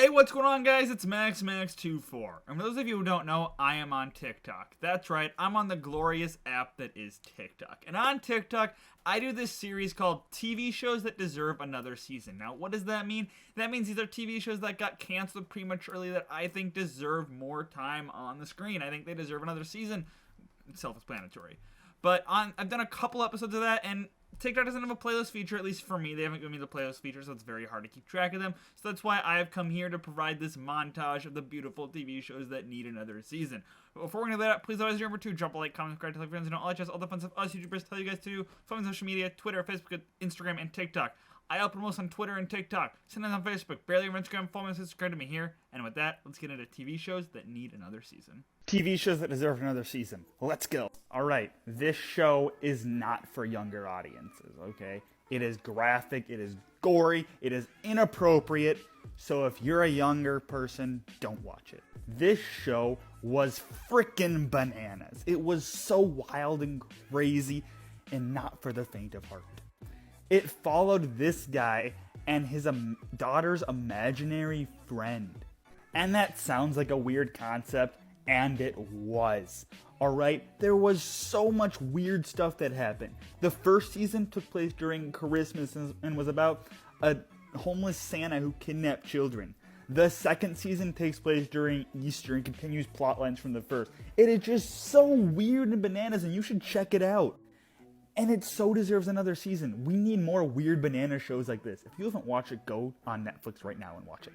Hey, what's going on, guys? It's MaxMax24. And for those of you who don't know, I am on TikTok. That's right, I'm on the glorious app that is TikTok. And on TikTok, I do this series called TV Shows That Deserve Another Season. Now, what does that mean? That means these are TV shows that got canceled prematurely that I think deserve more time on the screen. I think they deserve another season. It's self-explanatory. But I've done a couple episodes of that, and TikTok doesn't have a playlist feature, at least for me. They haven't given me the playlist feature, so it's very hard to keep track of them. So that's why I have come here to provide this montage of the beautiful TV shows that need another season. But before we get into that, please always remember to drop a like, comment, subscribe, tell your friends, and all the fun stuff us YouTubers tell you guys to do. Follow me on social media, Twitter, Facebook, Instagram, and TikTok. I upload most on Twitter and TikTok. Sometimes on Facebook. Barely on Instagram. Follow me, subscribe to me here. And with that, let's get into TV shows that need another season. TV shows that deserve another season. Let's go. All right, this show is not for younger audiences, okay? It is graphic, it is gory, it is inappropriate, so if you're a younger person, don't watch it. This show was frickin' bananas. It was so wild and crazy and not for the faint of heart. It followed this guy and his daughter's imaginary friend. And that sounds like a weird concept, and it was. Alright, there was so much weird stuff that happened. The first season took place during Christmas and was about a homeless Santa who kidnapped children. The second season takes place during Easter and continues plot lines from the first. It is just so weird and bananas, and you should check it out. And it so deserves another season. We need more weird banana shows like this. If you haven't watched it, go on Netflix right now and watch it.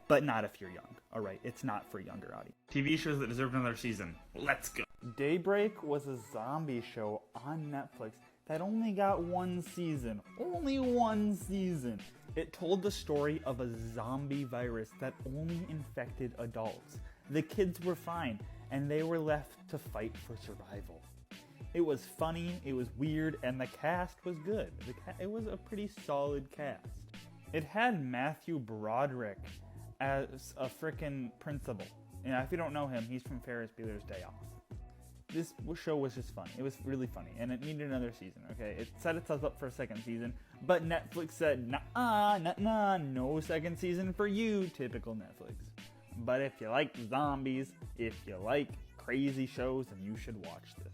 But not if you're young, alright? It's not for younger audience. TV shows that deserve another season. Let's go. Daybreak was a zombie show on Netflix that only got one season. Only one season. It told the story of a zombie virus that only infected adults. The kids were fine, and they were left to fight for survival. It was funny, it was weird, and the cast was good. It was a pretty solid cast. It had Matthew Broderick as a frickin' principal. And if you don't know him, he's from Ferris Bueller's Day Off. This show was just fun. It was really funny, and it needed another season, okay? It set itself up for a second season, but Netflix said, nah, no second season for you, typical Netflix. But if you like zombies, if you like crazy shows, then you should watch this.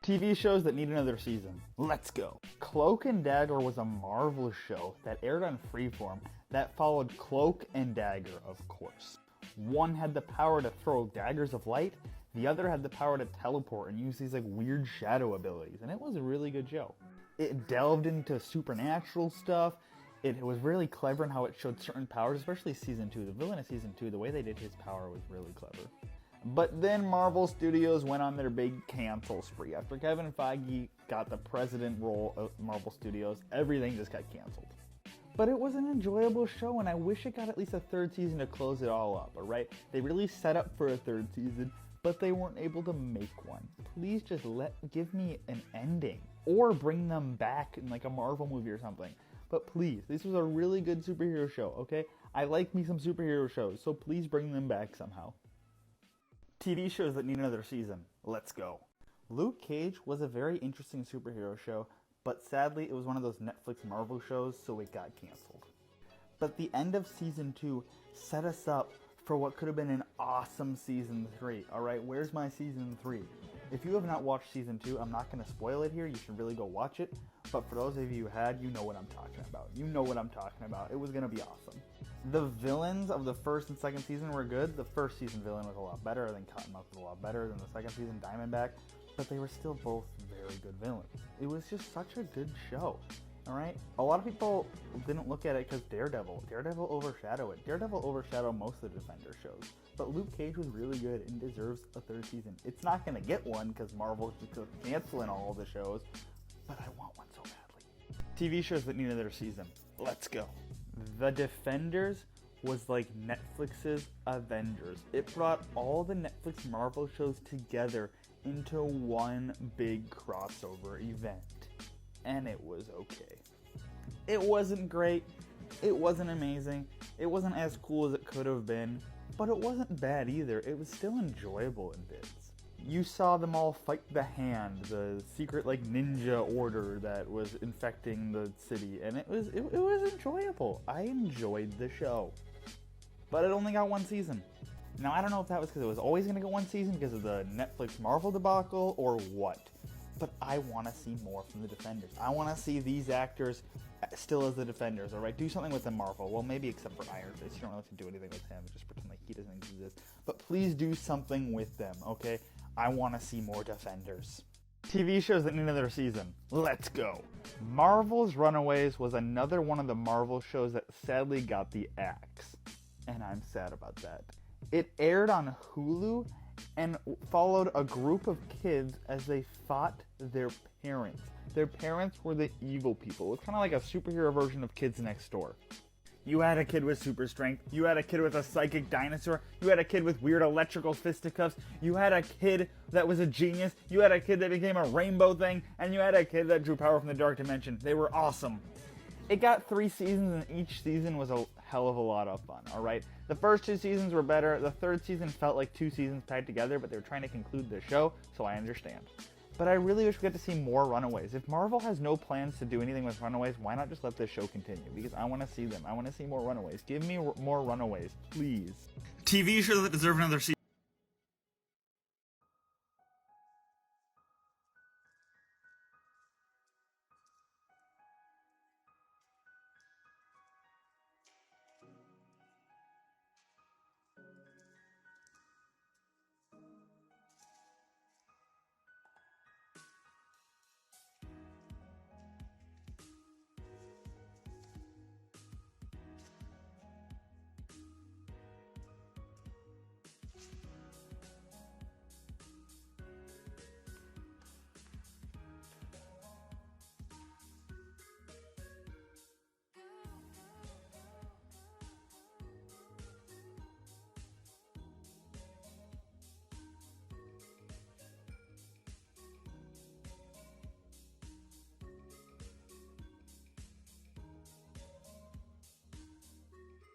TV shows that need another season. Let's go. Cloak and Dagger was a Marvel show that aired on Freeform that followed Cloak and Dagger, of course. One had the power to throw daggers of light, the other had the power to teleport and use these like weird shadow abilities, and it was a really good show. It delved into supernatural stuff. It was really clever in how it showed certain powers, especially Season 2. The villain of Season 2, the way they did his power was really clever. But then Marvel Studios went on their big cancel spree. After Kevin Feige got the president role of Marvel Studios, everything just got canceled. But it was an enjoyable show, and I wish it got at least a third season to close it all up, alright? They really set up for a third season, but they weren't able to make one. Please just give me an ending, or bring them back in like a Marvel movie or something. But please, this was a really good superhero show, okay? I like me some superhero shows, so please bring them back somehow. TV shows that need another season. Let's go. Luke Cage was a very interesting superhero show, but sadly it was one of those Netflix Marvel shows, so it got canceled. But the end of Season 2 set us up for what could have been an awesome Season 3. Alright, where's my Season 3? If you have not watched Season 2, I'm not going to spoil it here. You should really go watch it. But for those of you who had, you know what I'm talking about. You know what I'm talking about. It was going to be awesome. The villains of the first and second season were good. The first season villain was a lot better. I think Cottonmouth was a lot better than the second season Diamondback. But they were still both very good villains. It was just such a good show. Alright? A lot of people didn't look at it because Daredevil overshadowed it. Daredevil overshadowed most of the Defender shows. But Luke Cage was really good and deserves a third season. It's not going to get one because Marvel's just canceling all of the shows. But I want one so badly. TV shows that need another season. Let's go. The Defenders was like Netflix's Avengers. It brought all the Netflix Marvel shows together into one big crossover event. And it was okay. It wasn't great. It wasn't amazing. It wasn't as cool as it could have been. But it wasn't bad either. It was still enjoyable in bits. You saw them all fight the Hand, the secret like ninja order that was infecting the city, and it was enjoyable. I enjoyed the show. but it only got one season. Now, I don't know if that was because it was always going to get one season because of the Netflix Marvel debacle or what, but I want to see more from the Defenders. I want to see these actors still as the Defenders, alright? Do something with the Marvel. Well, maybe except for Iron Fist. You don't really have to do anything with him. Just pretend like he doesn't exist. But please do something with them, okay? I want to see more Defenders. TV shows that need another season. Let's go. Marvel's Runaways was another one of the Marvel shows that sadly got the axe. And I'm sad about that. It aired on Hulu and followed a group of kids as they fought their parents. Their parents were the evil people. It was kind of like a superhero version of Kids Next Door. You had a kid with super strength. You had a kid with a psychic dinosaur. You had a kid with weird electrical fisticuffs. You had a kid that was a genius. You had a kid that became a rainbow thing. And you had a kid that drew power from the dark dimension. They were awesome. It got 3 seasons, and each season was a hell of a lot of fun, alright? The first 2 seasons were better. The 3rd season felt like 2 seasons tied together, but they were trying to conclude the show, so I understand. But I really wish we got to see more Runaways. If Marvel has no plans to do anything with Runaways, why not just let this show continue? Because I want to see them. I want to see more Runaways. Give me more Runaways, please. TV shows that deserve another season.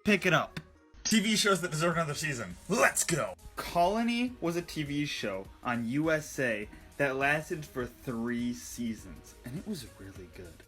Pick it up. TV shows that deserve another season. Let's go. Colony was a TV show on USA that lasted for 3 seasons, and it was really good.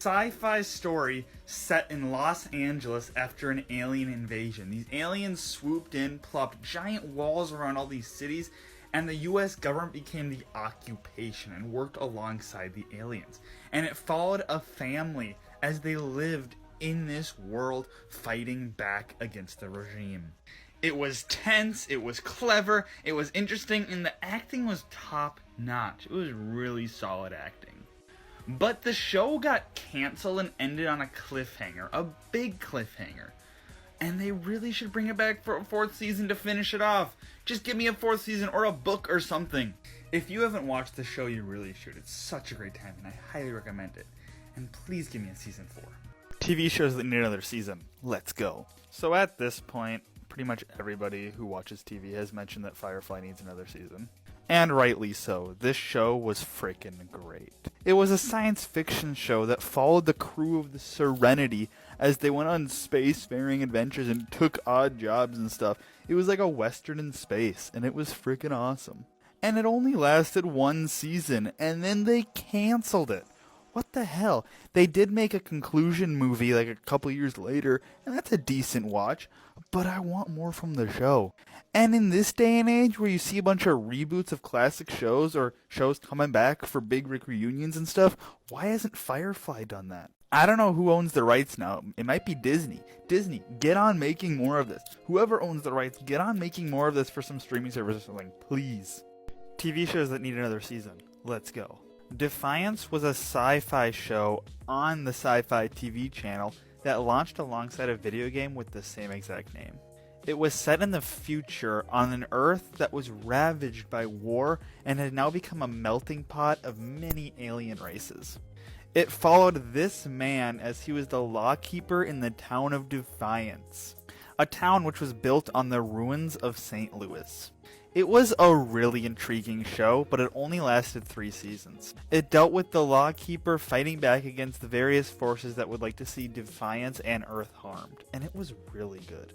Sci-fi story set in Los Angeles after an alien invasion. These aliens swooped in, plopped giant walls around all these cities, and the US government became the occupation and worked alongside the aliens. And it followed a family as they lived in this world fighting back against the regime. It was tense, it was clever, it was interesting, and the acting was top notch. It was really solid acting. But the show got canceled and ended on a cliffhanger, a big cliffhanger. And they really should bring it back for a 4th season to finish it off. Just give me a 4th season or a book or something. If you haven't watched the show, you really should. It's such a great time and I highly recommend it. And please give me a season 4. TV shows that need another season. Let's go. So at this point, pretty much everybody who watches TV has mentioned that Firefly needs another season. And rightly so. This show was freaking great. It was a science fiction show that followed the crew of the Serenity as they went on spacefaring adventures and took odd jobs and stuff. It was like a western in space, and it was freaking awesome. And it only lasted 1 season, and then they canceled it. What the hell? They did make a conclusion movie like a couple years later, and that's a decent watch, but I want more from the show. And in this day and age where you see a bunch of reboots of classic shows or shows coming back for big reunions and stuff, why hasn't Firefly done that? I don't know who owns the rights now. It might be Disney. Disney, get on making more of this. Whoever owns the rights, get on making more of this for some streaming service or something, please. TV shows that need another season. Let's go. Defiance was a sci-fi show on the Sci-Fi TV channel that launched alongside a video game with the same exact name. It was set in the future on an Earth that was ravaged by war and had now become a melting pot of many alien races. It followed this man as he was the lawkeeper in the town of Defiance, a town which was built on the ruins of St. Louis. It was a really intriguing show, but it only lasted 3 seasons. It dealt with the lawkeeper fighting back against the various forces that would like to see Defiance and Earth harmed, and it was really good.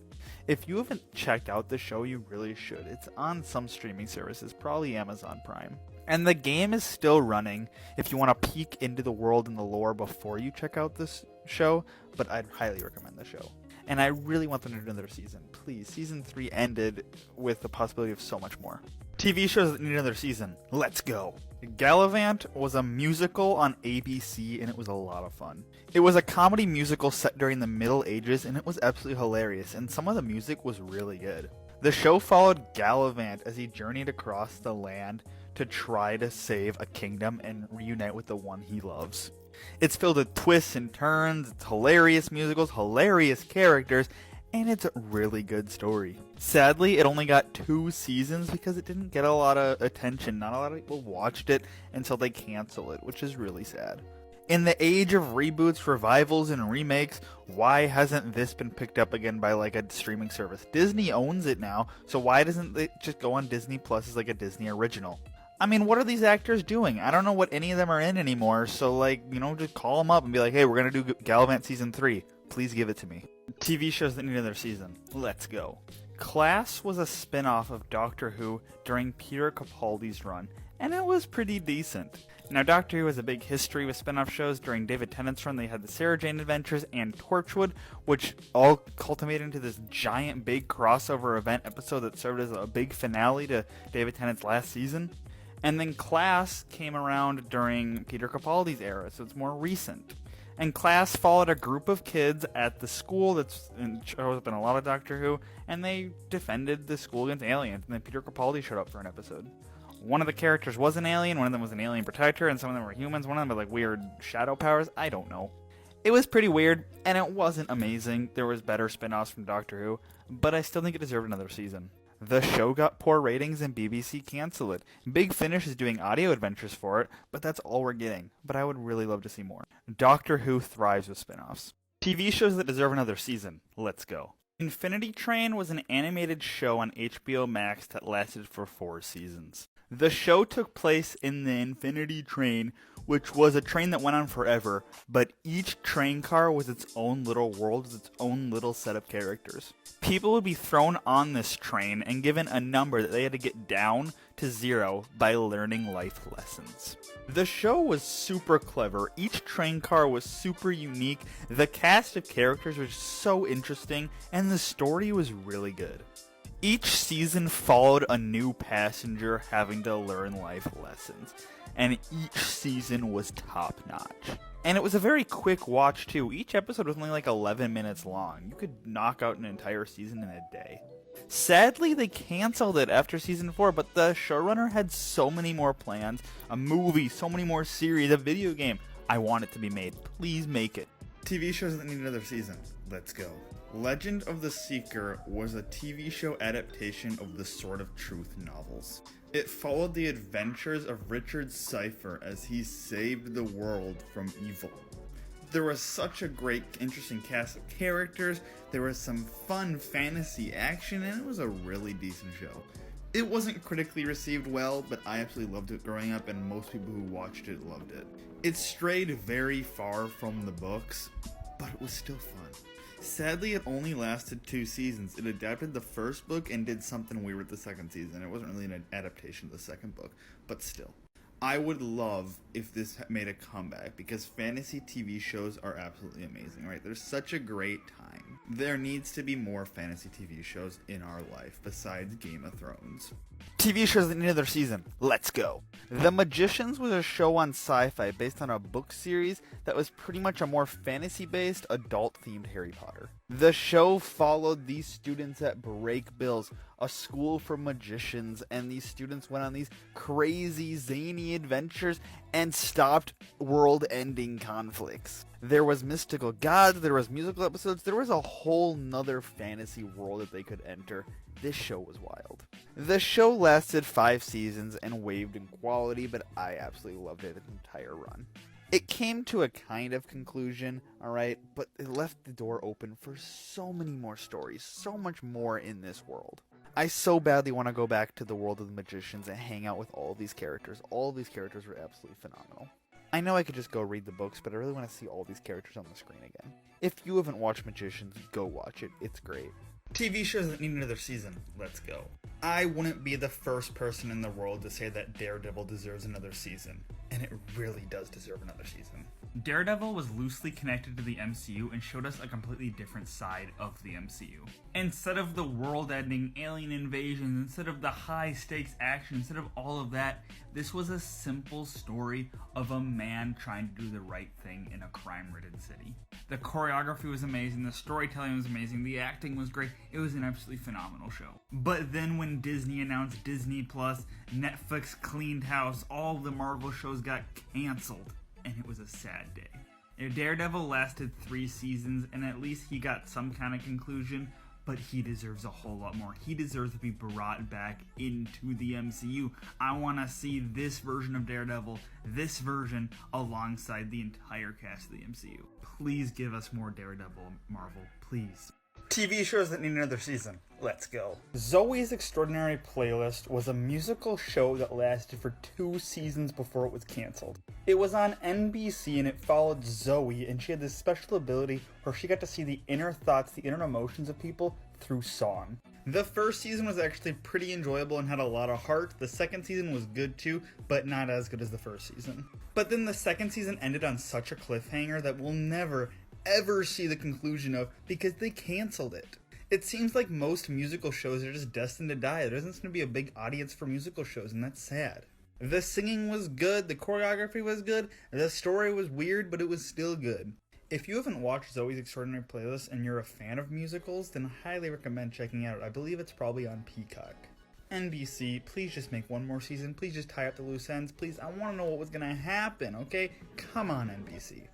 If you haven't checked out the show, you really should. It's on some streaming services, probably Amazon Prime. And the game is still running if you want to peek into the world and the lore before you check out this show, but I'd highly recommend the show. and I really want them to do another season. Please, season 3 ended with the possibility of so much more. TV shows that need another season. Let's go. Galavant was a musical on ABC, and it was a lot of fun. It was a comedy musical set during the Middle Ages, and it was absolutely hilarious, and some of the music was really good. The show followed Galavant as he journeyed across the land to try to save a kingdom and reunite with the one he loves. It's filled with twists and turns, it's hilarious musicals, hilarious characters, and it's a really good story. Sadly, it only got 2 seasons because it didn't get a lot of attention. Not a lot of people watched it until they cancel it, which is really sad. In the age of reboots, revivals, and remakes, why hasn't this been picked up again by like a streaming service? Disney owns it now, so why doesn't it just go on Disney Plus as like a Disney original? I mean, what are these actors doing? I don't know what any of them are in anymore, so like, just call them up and be like, hey, we're gonna do Galavant Season 3. Please give it to me. TV shows that need another season. Let's go. Class was a spin-off of Doctor Who during Peter Capaldi's run, and it was pretty decent. Now, Doctor Who has a big history with spin-off shows. During David Tennant's run, they had the Sarah Jane Adventures and Torchwood, which all culminated into this giant, big crossover event episode that served as a big finale to David Tennant's last season. And then Class came around during Peter Capaldi's era, so it's more recent. And Class followed a group of kids at the school that shows up in a lot of Doctor Who, and they defended the school against aliens, and then Peter Capaldi showed up for an episode. One of the characters was an alien, one of them was an alien protector, and some of them were humans, one of them had like weird shadow powers, I don't know. It was pretty weird, and it wasn't amazing. There was better spin-offs from Doctor Who, but I still think it deserved another season. The show got poor ratings and BBC canceled it. Big Finish is doing audio adventures for it, but that's all we're getting. But I would really love to see more. Doctor Who thrives with spin-offs. TV shows that deserve another season. Let's go. Infinity Train was an animated show on HBO Max that lasted for 4 seasons. The show took place in the Infinity Train, which was a train that went on forever, but each train car was its own little world with its own little set of characters. People would be thrown on this train and given a number that they had to get down to 0 by learning life lessons. The show was super clever. Each train car was super unique. The cast of characters was so interesting, and the story was really good. Each season followed a new passenger having to learn life lessons, and each season was top-notch. And it was a very quick watch, too. Each episode was only like 11 minutes long. You could knock out an entire season in a day. Sadly, they canceled it after season 4, but the showrunner had so many more plans. A movie, so many more series, a video game. I want it to be made. Please make it. TV shows that need another season. Let's go. Legend of the Seeker was a TV show adaptation of the Sword of Truth novels. It followed the adventures of Richard Cypher as he saved the world from evil. There was such a great, interesting cast of characters, there was some fun fantasy action, and it was a really decent show. It wasn't critically received well, but I absolutely loved it growing up, and most people who watched it loved it. It strayed very far from the books, but it was still fun. Sadly, it only lasted 2 seasons. It adapted the first book and did something weird with the second season. It wasn't really an adaptation of the second book, but still. I would love if this made a comeback, because fantasy TV shows are absolutely amazing, right? There's such a great time. There needs to be more fantasy TV shows in our life besides Game of Thrones. TV shows that need another season. Let's go. The Magicians was a show on Sci-Fi based on a book series that was pretty much a more fantasy-based, adult-themed Harry Potter. The show followed these students at Break Bills, a school for magicians, and these students went on these crazy, zany adventures and stopped world-ending conflicts. There was mystical gods, there was musical episodes, there was a whole nother fantasy world that they could enter. This show was wild. The show lasted 5 seasons and wavered in quality, but I absolutely loved it its entire run. It came to a kind of conclusion, alright, but it left the door open for so many more stories, so much more in this world. I so badly want to go back to the world of the magicians and hang out with all of these characters. All of these characters were absolutely phenomenal. I know I could just go read the books, but I really want to see all these characters on the screen again. If you haven't watched Magicians, go watch it. It's great. TV shows that need another season. Let's go. I wouldn't be the first person in the world to say that Daredevil deserves another season. and it really does deserve another season. Daredevil was loosely connected to the MCU and showed us a completely different side of the MCU. Instead of the world-ending alien invasions, instead of the high-stakes action, instead of all of that, this was a simple story of a man trying to do the right thing in a crime-ridden city. The choreography was amazing, the storytelling was amazing, the acting was great. It was an absolutely phenomenal show. But then when Disney announced Disney Plus, Netflix cleaned house, all of the Marvel shows got canceled, and it was a sad day. Daredevil lasted 3 seasons, and at least he got some kind of conclusion, but he deserves a whole lot more. He deserves to be brought back into the MCU. I want to see this version of Daredevil, this version, alongside the entire cast of the MCU. Please give us more Daredevil, Marvel, please. TV shows that need another season. Let's go. Zoe's Extraordinary Playlist was a musical show that lasted for 2 seasons before it was canceled. It was on NBC and it followed Zoe, and she had this special ability where she got to see the inner thoughts, the inner emotions of people through song. The first season was actually pretty enjoyable and had a lot of heart. The second season was good too, but not as good as the first season. But then the second season ended on such a cliffhanger that we'll never ever see the conclusion of, because they canceled it. It seems like most musical shows are just destined to die. There doesn't seem to be a big audience for musical shows, and that's sad. The singing was good, the choreography was good, the story was weird, but it was still good. If you haven't watched Zoe's Extraordinary Playlist and you're a fan of musicals, then I highly recommend checking it out. I believe it's probably on Peacock. NBC, please just make one more season. Please just tie up the loose ends. Please, I want to know what was going to happen, okay? Come on, NBC.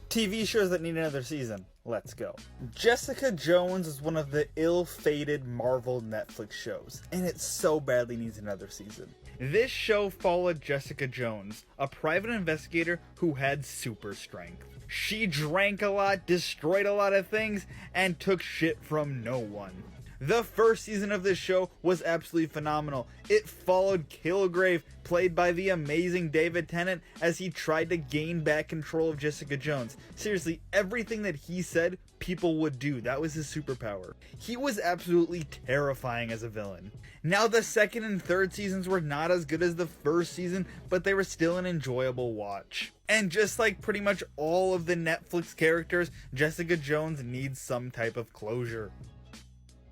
TV shows that need another season. Let's go. Jessica Jones is one of the ill-fated Marvel Netflix shows, and it so badly needs another season. This show followed Jessica Jones, a private investigator who had super strength. She drank a lot, destroyed a lot of things, and took shit from no one. The first season of this show was absolutely phenomenal. It followed Kilgrave, played by the amazing David Tennant, as he tried to gain back control of Jessica Jones. Seriously, everything that he said, people would do. That was his superpower. He was absolutely terrifying as a villain. Now, the second and third seasons were not as good as the first season, but they were still an enjoyable watch. And just like pretty much all of the Netflix characters, Jessica Jones needs some type of closure.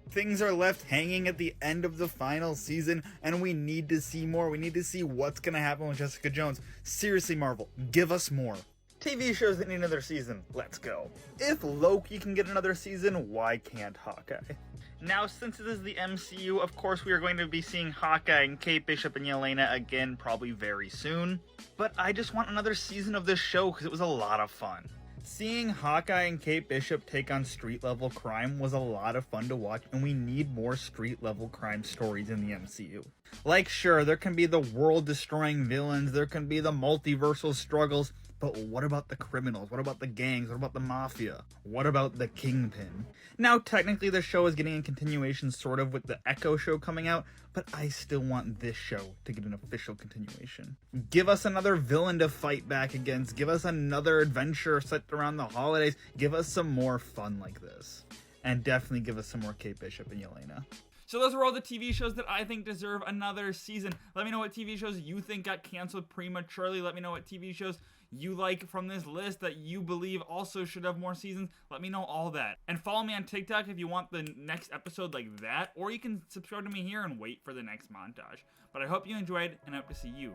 Things are left hanging at the end of the final season, and we need to see more. We need to see what's going to happen with Jessica Jones. Seriously, Marvel, give us more. TV shows that need another season. Let's go. If Loki can get another season, why can't Hawkeye? Now, since it is the MCU, of course we are going to be seeing Hawkeye and Kate Bishop and Yelena again probably very soon. But I just want another season of this show because it was a lot of fun. Seeing Hawkeye and Kate Bishop take on street-level crime was a lot of fun to watch, and we need more street-level crime stories in the MCU. Like, sure, there can be the world-destroying villains, there can be the multiversal struggles, but what about the criminals? What about the gangs? What about the mafia? What about the Kingpin? Now, technically, the show is getting a continuation sort of with the Echo show coming out, but I still want this show to get an official continuation. Give us another villain to fight back against. Give us another adventure set around the holidays. Give us some more fun like this. And definitely give us some more Kate Bishop and Yelena. So those were all the TV shows that I think deserve another season. Let me know what TV shows you think got canceled prematurely. Let me know what TV shows you like from this list that you believe also should have more seasons. Let me know all that. And follow me on TikTok if you want the next episode like that, or you can subscribe to me here and wait for the next montage. But I hope you enjoyed, and I hope to see you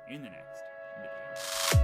in the next video.